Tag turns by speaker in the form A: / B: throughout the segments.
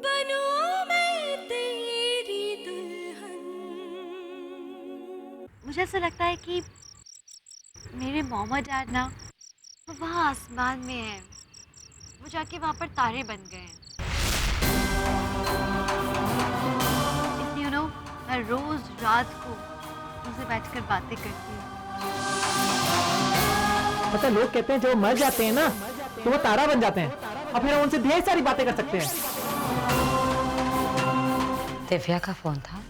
A: बनूं मैं तेरी दुल्हन।
B: मुझे ऐसा लगता है कि मेरे मोहम्मद डैड ना वो वहाँ आसमान में है, वो जाके वहाँ पर तारे बन गए हैं। इसलिए मैं रोज रात को उनसे बैठकर बातें करती हूँ।
C: पता लोग कहते हैं जो मर जाते हैं ना तो वो तारा बन जाते हैं और फिर हम उनसे ढेर सारी बातें कर सकते हैं।
D: दिव्या का फोन था।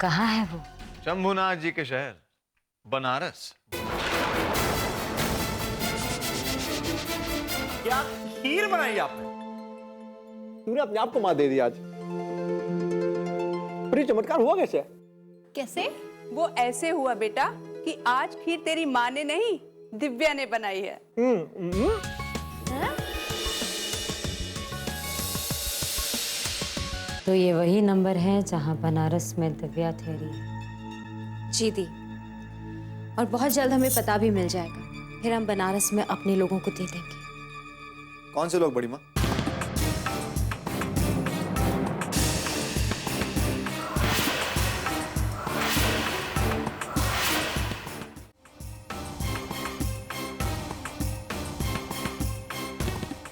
D: कहाँ है वो?
E: शंभुनाथ जी के शहर बनारस।
F: क्या खीर बनाई आपने? तूने अपने आप को मात दे दी आज। पर ये चमत्कार हुआ कैसे?
G: कैसे? वो ऐसे हुआ बेटा कि आज खीर तेरी माँ ने नहीं, दिव्या ने बनाई है।
D: तो ये वही नंबर है जहाँ बनारस में दिव्या ठहरी है।
H: जी दी, और बहुत जल्द हमें पता भी मिल जाएगा, फिर हम बनारस में अपने लोगों को दे देंगे।
E: कौन से लोग बड़ी माँ?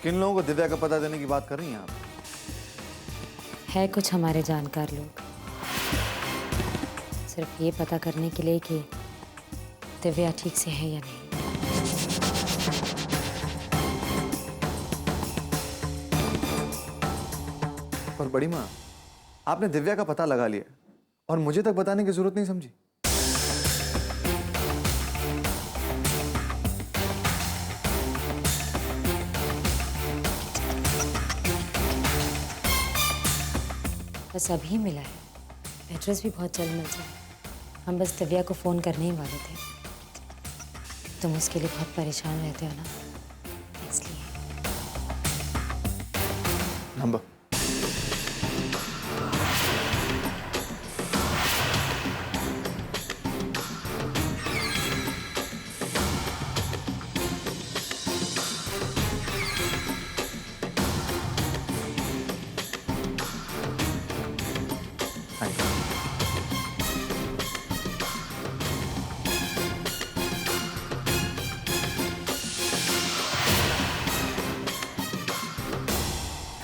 E: किन लोगों को दिव्या का पता देने की बात कर रही हैं आप?
D: है कुछ हमारे जानकार लोग, सिर्फ ये पता करने के लिए कि दिव्या ठीक से है या नहीं।
E: पर बड़ी माँ, आपने दिव्या का पता लगा लिया और मुझे तक बताने की जरूरत नहीं समझी।
D: बस अभी मिला है, एड्रेस भी बहुत जल्द मिल जाए। हम बस दिव्या को फोन करने ही वाले थे। तुम उसके लिए बहुत परेशान रहते हो ना, इसलिए।
E: नंबर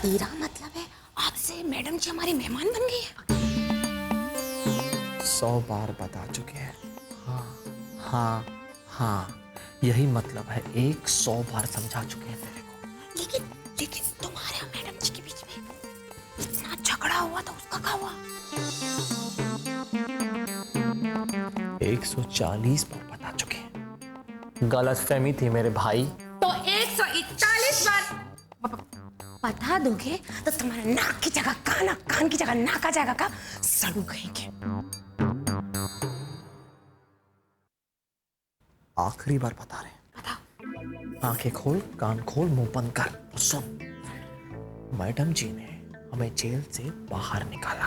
H: तेरा मतलब है आपसे मैडम जी हमारी मेहमान बन गई है?
F: 100 बार बता चुके हैं। हाँ हाँ हाँ, यही मतलब है। 100 बार समझा चुके हैं तेरे को।
H: लेकिन तुम्हारे और मैडम जी के बीच में इतना झगड़ा हुआ था, उसका क्या हुआ?
F: 140 बार बता चुके हैं। गलतफहमी थी मेरे भाई।
H: तो 141 बार बता दोगे तो तुम्हारे नाक की जगह कान, कान की जगह नाक आ जाएगा का? सड़ू कहेंगे।
F: आखिरी बार बता रहे हैं। आंखें खोल, कान खोल, मुंह बंद कर और सुन। मैडम जी ने हमें जेल से बाहर निकाला,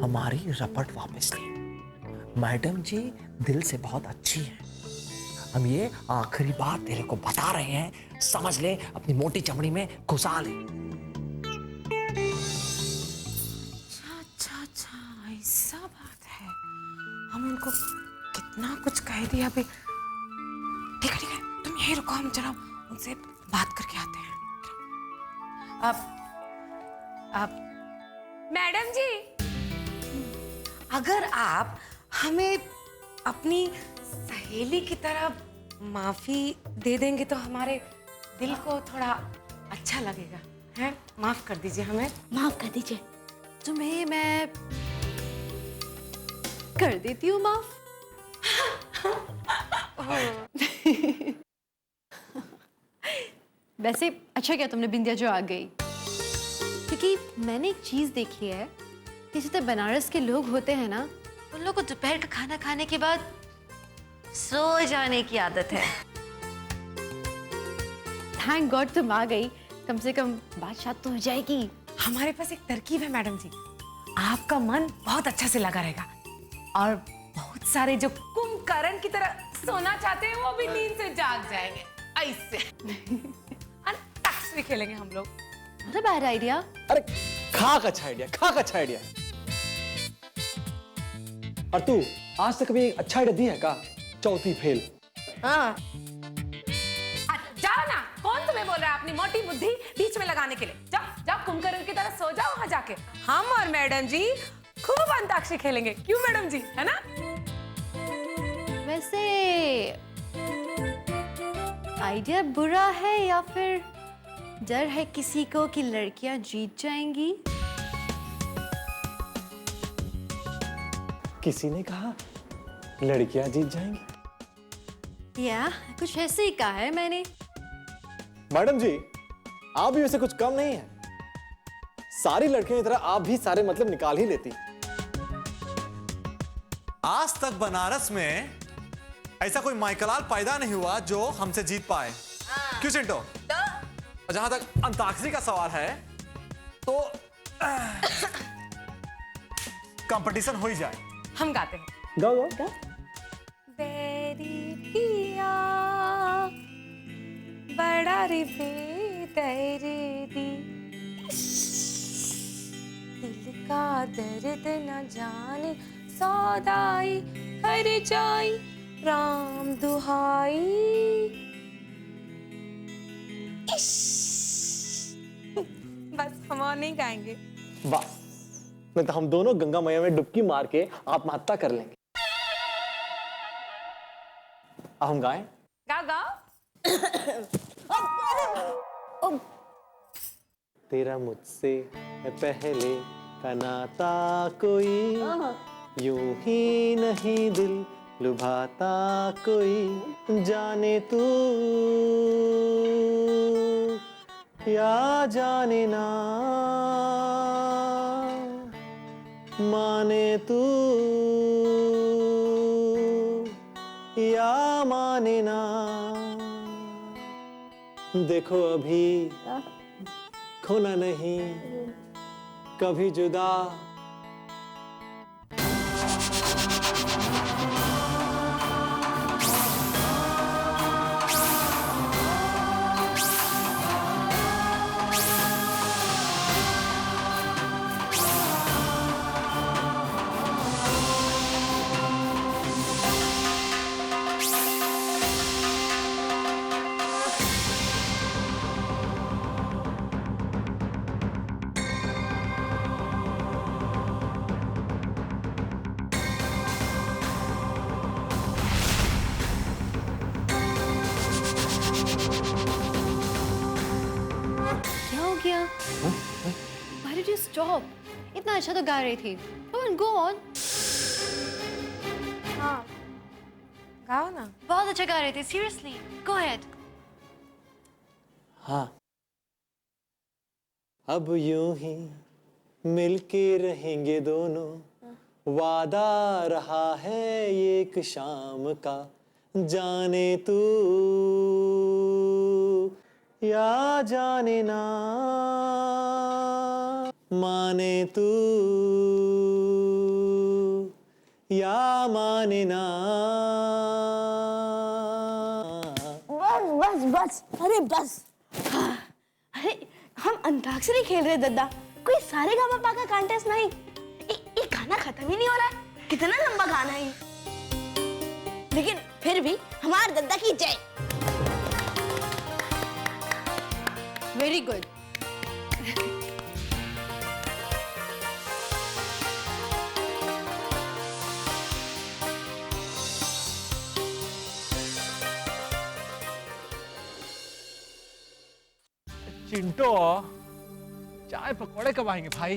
F: हमारी रपट वापस ली। मैडम जी दिल से बहुत अच्छी है। हम ये आखिरी बात तेरे को बता रहे हैं, समझ ले, अपनी मोटी चमड़ी में घुसा ले।
H: अच्छा, ऐसा बात है। हम उनको कितना कुछ कह दिया अभी। ठीक है, तुम यहीं रुको, हम जरा उनसे बात करके आते हैं। अब मैडम जी, अगर आप हमें अपनी सहेली की तरह माफी दे देंगे तो हमारे दिल को थोड़ा अच्छा लगेगा, हैं? माफ कर दीजिए हमें।
B: माफ कर दीजिए, तुम्हें मैं कर देती हूँ माफ। वैसे अच्छा किया तुमने बिंदिया जो आ गई, क्योंकि मैंने एक चीज देखी है कि जितने बनारस के लोग होते हैं ना, उन लोगों को दोपहर का खाना खाने के बाद सो जाने की आदत है। थैंक गॉड तुम आ गई, कम से कम बातचीत तो हो जाएगी।
H: हमारे पास एक तरकीब है मैडम जी, आपका मन बहुत अच्छा से लगा रहेगा और बहुत सारे जो कुंभकर्ण की तरह सोना चाहते हैं वो भी नींद से जाग जाएंगे। ऐसे और टक्स भी खेलेंगे हम लोग।
B: Not a bad idea.
F: अरे खाक अच्छा आइडिया, खाक अच्छा आइडिया। और तू आज तक कभी अच्छा आइडिया दी है का? चौथी फेल।
H: हाँ जाओ ना, कौन तुम्हें बोल रहा है अपनी मोटी बुद्धि बीच में लगाने के लिए? जाओ जाओ कुंभकर्ण की तरह सो जाओ वहां जाके। हम और मैडम जी खूब अंताक्षरी खेलेंगे, क्यों मैडम जी, है ना?
B: वैसे आइडिया बुरा है या फिर डर है किसी को कि लड़कियां जीत जाएंगी?
F: किसी ने कहा लड़कियां जीत जाएंगी?
B: या कुछ ऐसे ही कहा है मैंने।
F: मैडम जी, आप भी वैसे कुछ कम नहीं है। सारी लड़कियों की तरह आप भी सारे मतलब निकाल ही लेती।
E: आज तक बनारस में ऐसा कोई माइकलाल पैदा नहीं हुआ जो हमसे जीत पाए। क्यों चिंटो? और जहां तक अंताक्षरी का सवाल है तो कंपटीशन हो ही जाए।
H: हम गाते हैं।
F: गाओ गाओ।
H: तेरी पिया बड़ा रे बेदर्दी, दिल का दर्द न जाने सौदाई हर जाई राम दुहाई। बस हम और नहीं गाएंगे।
F: बस नहीं तो हम दोनों गंगा मैया में डुबकी मार के आत्महत्या कर लेंगे। अब हम गाएं?
H: गाओ गाओ।
F: तेरा मुझसे पहले का नाता कोई यूं ही नहीं दिल लुभाता कोई, जाने तू या जाने ना माने तू या माने ना, देखो अभी खोना नहीं कभी जुदा।
B: Why did you stop? इतना अच्छा तो गा रही थी। Come on, go on.
H: हाँ गाओ ना।
B: बहुत अच्छा गा रही थी। Seriously, go ahead.
F: हाँ, अब यूं ही मिलके रहेंगे दोनों, वादा रहा है एक शाम का, जाने तू या जाने ना माने तू या माने ना।
A: बस बस बस, अरे बस। हाँ, अरे हम अंताक्षरी खेल रहे दद्दा, कोई सारे गामा का कॉन्टेस्ट नहीं। ये गाना खत्म ही नहीं हो रहा है। कितना लंबा गाना है ये। लेकिन फिर भी हमारे दद्दा की जय।
B: Very good.
C: चिंटो, चाय पकौड़े कब आएंगे भाई?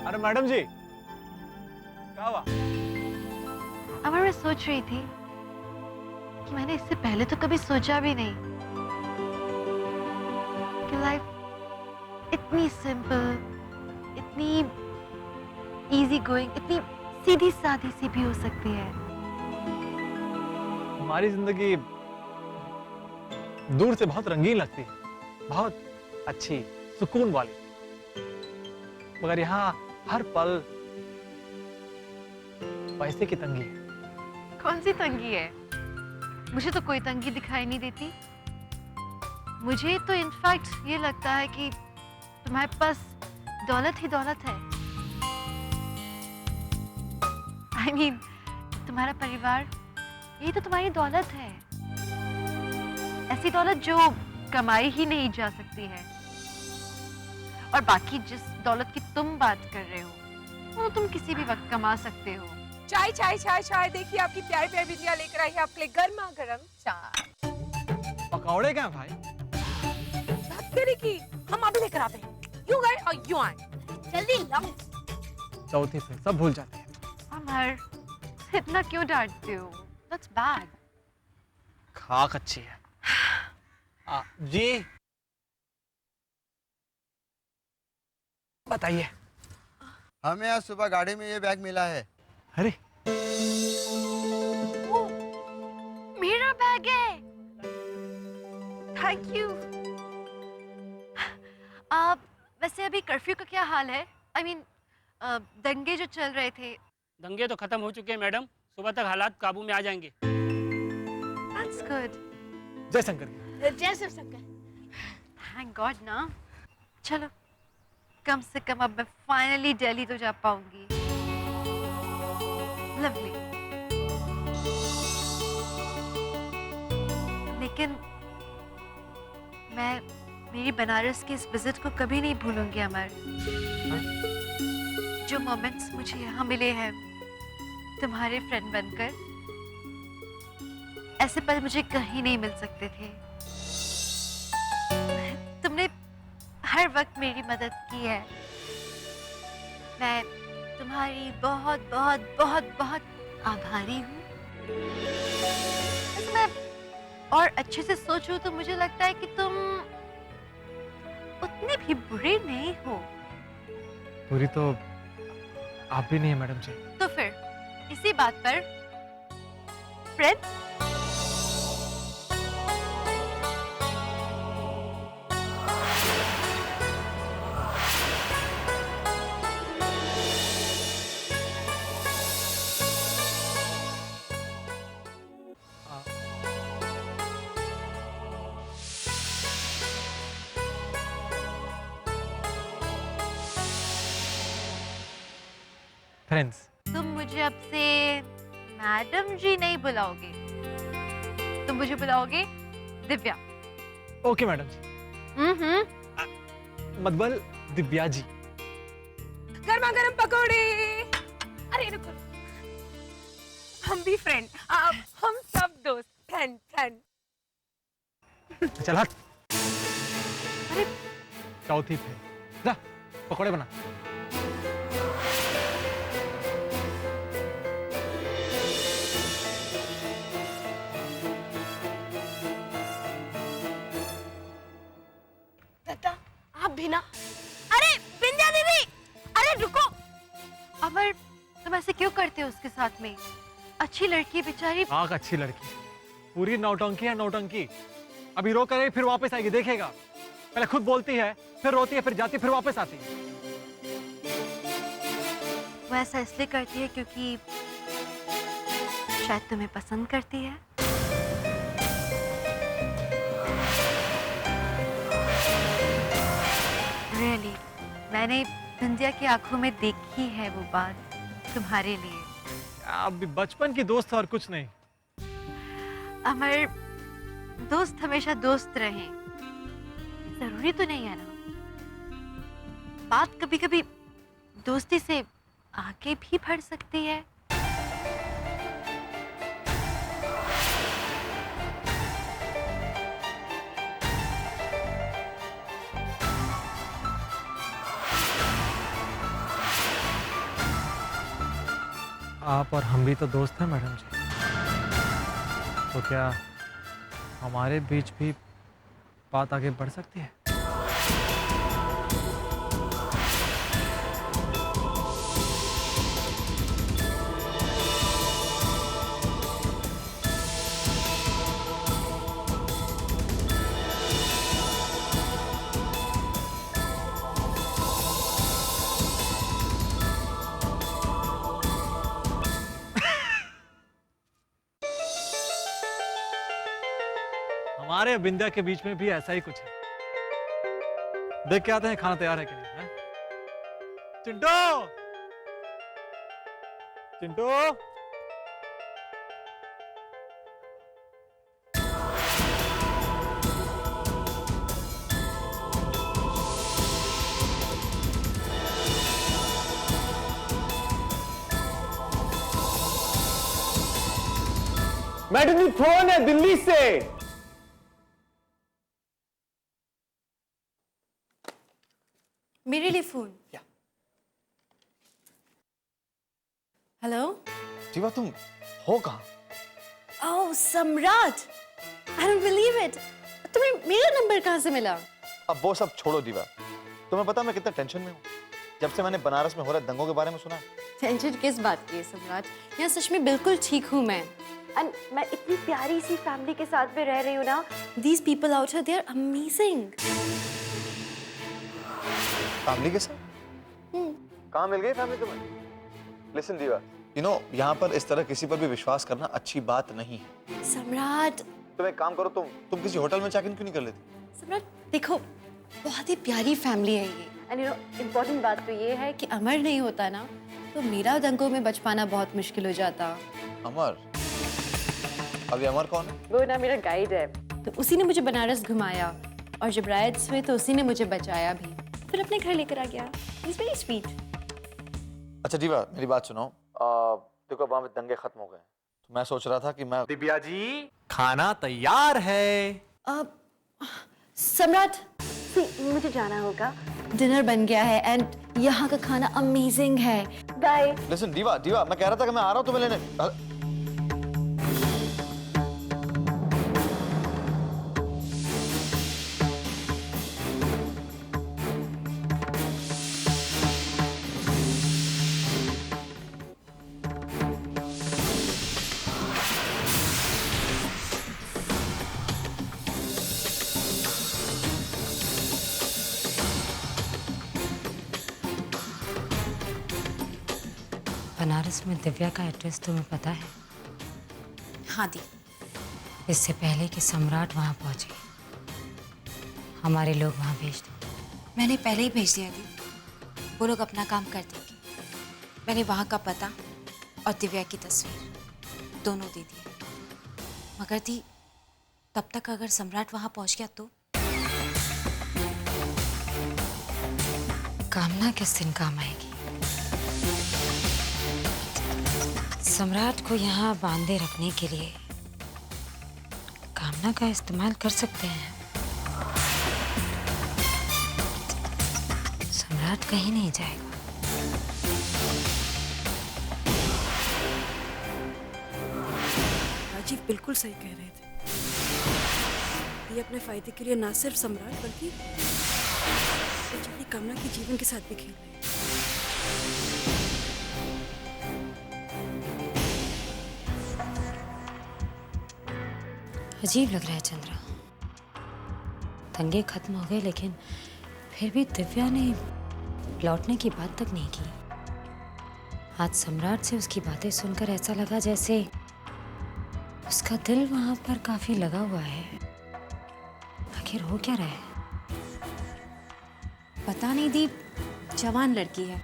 C: अरे मैडम जी, क्या हुआ?
B: अब मैं सोच रही थी कि मैंने इससे पहले तो कभी सोचा भी नहीं कि लाइफ इतनी सिंपल, इतनी इजी गोइंग, इतनी सीधी सादी सी भी हो सकती है।
C: हमारी जिंदगी दूर से बहुत रंगीन लगती है, बहुत अच्छी, सुकून वाली, मगर यहाँ हर पल पैसे की तंगी है।
B: कौन सी तंगी है? मुझे तो कोई तंगी दिखाई नहीं देती। मुझे तो इनफैक्ट ये लगता है कि तुम्हारे पास दौलत ही दौलत है। I mean, तुम्हारा परिवार ये तो तुम्हारी दौलत है, ऐसी दौलत जो कमाई ही नहीं जा सकती है। और बाकी जिस दौलत की तुम बात कर रहे हो वो तुम किसी भी वक्त कमा सकते हो।
H: चाय चाय चाय चाय, देखिए आपकी प्यारी प्यारी बिटिया लेकर आई है आपके लिए गर्मा गर्म चाय।
E: पकौड़े क्या भाई?
H: बात करी की हम अभी लेकर आते हैं। यू गए और यू आए, जल्दी लाओ।
E: चौथी से सब भूल जाते हैं।
B: अमर, इतना क्यों डांटते हो? That's bad.
E: खाक अच्छी है। जी बताइए।
I: हमें आज सुबह गाड़ी में ये बैग मिला है।
E: अरे
B: मेरा बैग है। Thank you. वैसे अभी कर्फ्यू का क्या हाल है? I mean, दंगे जो चल रहे थे।
J: दंगे तो खत्म हो चुके हैं मैडम, सुबह तक हालात काबू में आ जाएंगे।
B: That's good.
E: जय शंकर।
A: जय शिव शंकर।
B: Thank God ना। चलो, कम से कम अब मैं फाइनली दिल्ली तो जा पाऊंगी। लवली। लेकिन मैं मेरी बनारस की इस विजिट को कभी नहीं भूलूंगी अमर। जो मोमेंट्स मुझे यहाँ मिले हैं तुम्हारे फ्रेंड बनकर, ऐसे पल मुझे कहीं नहीं मिल सकते थे। तुमने हर वक्त मेरी मदद की है। मैं तुम्हारी बहुत बहुत बहुत बहुत आभारी हूँ। मैं और अच्छे से सोचूं तो मुझे लगता है कि तुम उतने भी बुरे नहीं हो।
E: पूरी तो आप भी नहीं है मैडम जी।
B: तो फिर इसी बात पर फ्रेंड्स।
E: फ्रेंड्स।
B: तुम मुझे अब से मैडम जी नहीं बुलाओगे, तुम मुझे बुलाओगे दिव्या।
E: ओके मैडम जी। मतबल दिव्या जी।
H: गर्मा गर्म पकोड़े। अरे रुको, हम भी फ्रेंड, हम सब दोस्त, फ्रेंड फ्रेंड।
E: चल हट।
B: अरे
E: चौथी थे। जा पकौड़े बना।
A: दत्ता, आप भी ना। अरे बिंदिया दीदी, अरे रुको।
B: अमर, तुम ऐसे क्यों करते हो उसके साथ में? अच्छी लड़की बेचारी।
E: आग अच्छी लड़की, पूरी नौटंकी है नौटंकी। अभी रो करेगी फिर वापस आएगी, देखेगा। पहले खुद बोलती है, फिर रोती है, फिर जाती है, फिर वापस आती है।
B: वो ऐसा इसलिए करती है क्योंकि शायद तुम्हें पसंद करती है। Really, मैंने बिंदिया की आंखों में देखी है वो बात तुम्हारे लिए।
E: आप भी बचपन की दोस्त और कुछ नहीं।
B: अमर, दोस्त हमेशा दोस्त रहें, जरूरी तो नहीं है ना। बात कभी कभी दोस्ती से आगे भी बढ़ सकती है।
E: आप और हम भी तो दोस्त हैं मैडम जी, तो क्या हमारे बीच भी बात आगे बढ़ सकती है? हमारे बिंदिया के बीच में भी ऐसा ही कुछ है। देख के आते हैं खाना तैयार है कि नहीं, है? चिंटू, चिंटू,
C: मैडम जी फोन है दिल्ली से।
B: मेरे लिए फोन। हेलो।
E: जीवा तुम हो कहाँ?
B: ओह सम्राट, आई डोंट बिलीव इट। तुम्हें मेरा नंबर कहाँ से मिला?
K: अब वो सब छोड़ो दीवा, तुम्हें पता मैं कितना टेंशन में हूँ जब से मैंने बनारस में हो रहे दंगों के बारे में सुना।
B: टेंशन किस बात की है सम्राट? यहाँ सच में बिल्कुल ठीक हूँ मैं। एंड मैं इतनी प्यारी सी फैमिली के साथ में रह रही हूँ ना। These people out here, they are amazing.
K: Family के साथ? कहाँ मिल गई फैमिली तुम्हें? लिसन दीवा, यू नो यहाँ पर इस तरह किसी पर भी विश्वास करना अच्छी बात नहीं है।
B: सम्राट,
K: तुम एक काम करो, तुम किसी होटल में चेक इन क्यों नहीं कर लेती?
B: सम्राट देखो, बहुत ही प्यारी फैमिली है ये। एंड यू नो इम्पोर्टेंट बात तो ये है कि अमर नहीं होता ना तो मेरा दंगों में बच पाना बहुत मुश्किल हो जाता।
K: अमर? अभी अमर कौन है?
B: वो ना मेरा गाइड है, तो उसी ने मुझे बनारस घुमाया और जब राइड्स हुए तो उसी ने मुझे बचाया भी, फिर अपने घर लेकर आ गया। He's very sweet.
K: अच्छा दीवा मेरी बात सुनो, देखो वहाँ पे दंगे खत्म हो गए तो मैं सोच रहा था कि मैं
E: दिव्या जी खाना तैयार है।
B: सम्राट मुझे जाना होगा, डिनर बन गया है एंड यहाँ का खाना अमेजिंग है। बाय।
K: लिसन दीवा, मैं कह रहा था कि मैं आ रहा हूँ तुम्हें लेने।
D: बनारस में दिव्या का एड्रेस तुम्हें पता है?
H: हाँ दी।
D: इससे पहले कि सम्राट वहाँ पहुँचे हमारे लोग वहाँ भेज दो।
H: मैंने पहले ही भेज दिया दी, वो लोग अपना काम कर देंगे। मैंने वहाँ का पता और दिव्या की तस्वीर दोनों दे दिए। मगर दी तब तक अगर सम्राट वहाँ पहुँच गया तो?
D: कामना किस दिन काम आएगी? सम्राट को यहाँ बांधे रखने के लिए कामना का इस्तेमाल कर सकते हैं। सम्राट कहीं नहीं जाएगा।
L: राजीव बिल्कुल सही कह रहे थे। ये अपने फायदे के लिए ना सिर्फ सम्राट बल्कि बेचारी कामना के जीवन के साथ भी खेल रहे हैं।
D: अजीब लग रहा है चंद्रा, दंगे खत्म हो गए लेकिन फिर भी दिव्या ने लौटने की बात तक नहीं की। आज सम्राट से उसकी बातें सुनकर ऐसा लगा जैसे उसका दिल वहां पर काफी लगा हुआ है। आखिर हो क्या रहा है?
H: पता नहीं दी, जवान लड़की है,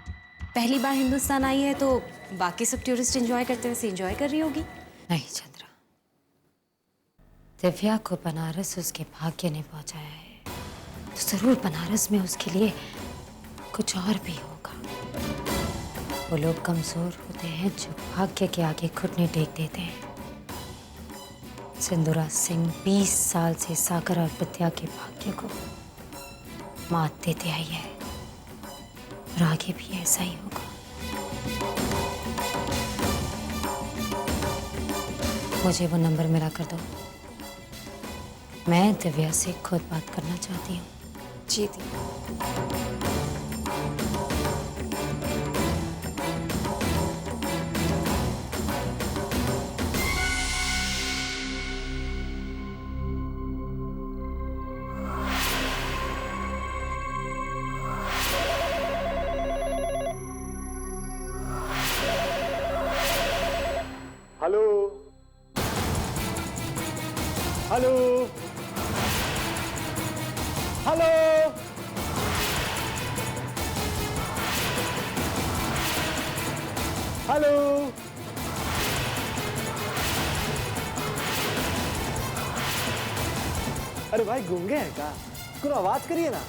H: पहली बार हिंदुस्तान आई है तो बाकी सब टूरिस्ट एंजॉय करते वैसे एंजॉय कर रही होगी।
D: नहीं चंद्रा, दिव्या को बनारस उसके भाग्य ने पहुंचाया है तो जरूर बनारस में उसके लिए कुछ और भी होगा। वो लोग कमजोर होते हैं जो भाग्य के आगे घुटने टेक देते हैं। सिंदूरा सिंह 20 साल से सागर और विद्या के भाग्य को मात देते आई है और आगे भी ऐसा ही होगा। मुझे वो नंबर मिला कर दो, मैं दिव्या से खुद बात करना चाहती हूँ।
H: जी दी।
C: Hello hello hello. हेलो। अरे भाई गूंगे हैं क्या? कुछ आवाज करिए ना।